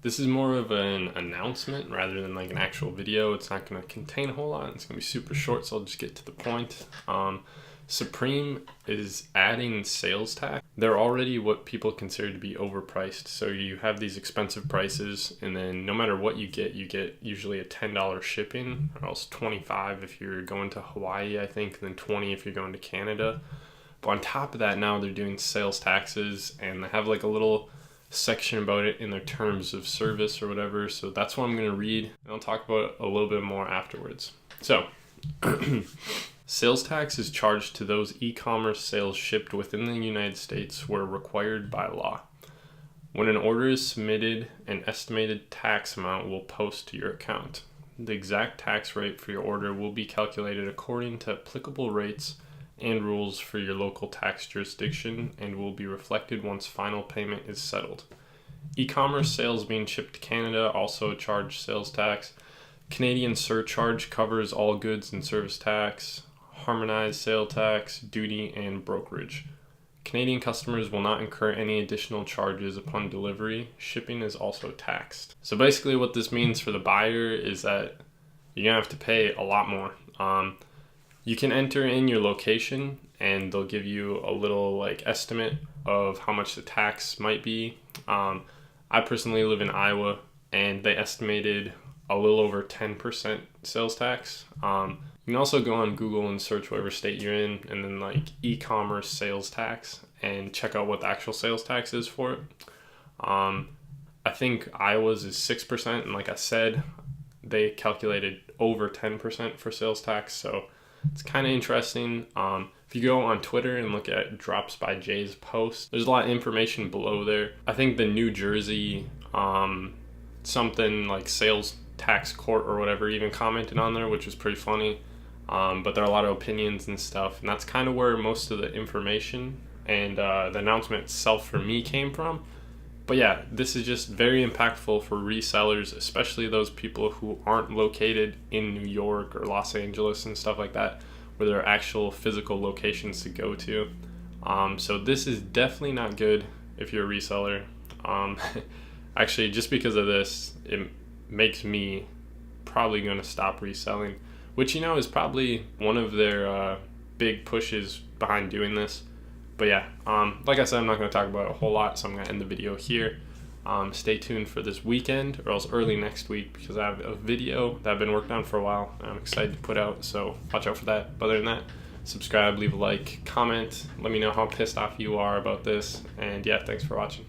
This is more of an announcement rather than like an actual video. It's not going to contain a whole lot. It's going to be super short, so I'll just get to the point. Supreme is adding sales tax. They're already what people consider to be overpriced. So you have these expensive prices, and then no matter what you get usually a $10 shipping, or else $25 if you're going to Hawaii, I think, then $20 if you're going to Canada. But on top of that, now they're doing sales taxes, and they have like a little section about it in their terms of service or whatever. So that's what I'm going to read, and I'll talk about it a little bit more afterwards. So sales tax is charged to those e-commerce sales shipped within the United States where required by law. When an order is submitted, an estimated tax amount will post to your account. The exact tax rate for your order will be calculated according to applicable rates and rules for your local tax jurisdiction and will be reflected once final payment is settled. E-commerce sales being shipped to Canada also charge sales tax. Canadian surcharge covers all goods and service tax, harmonized sale tax, duty, and brokerage. Canadian customers will not incur any additional charges upon delivery. Shipping is also taxed. So basically what this means for the buyer is that you're going to have to pay a lot more. You can enter in your location and they'll give you a little like estimate of how much the tax might be. I personally live in Iowa and they estimated a little over 10% sales tax. You can also go on Google and search whatever state you're in and then like e-commerce sales tax and check out what the actual sales tax is for it. I think Iowa's is 6%, and like I said, they calculated over 10% for sales tax, so it's kind of interesting. If you go on Twitter and look at Drops by Jay's post, there's a lot of information below there. I think the New Jersey something like sales tax court or whatever even commented on there, which was pretty funny. But there are a lot of opinions and stuff, and that's kind of where most of the information and the announcement itself for me came from. But yeah, this is just very impactful for resellers, especially those people who aren't located in New York or Los Angeles and stuff like that, where there are actual physical locations to go to. So this is definitely not good if you're a reseller. Actually, just because of this, it makes me probably going to stop reselling, which, you know, is probably one of their big pushes behind doing this. But yeah, like I said, I'm not going to talk about it a whole lot, so I'm going to end the video here. Stay tuned for this weekend or else early next week, because I have a video that I've been working on for a while and I'm excited to put out, so watch out for that. But other than that, subscribe, leave a like, comment, let me know how pissed off you are about this, and yeah, thanks for watching.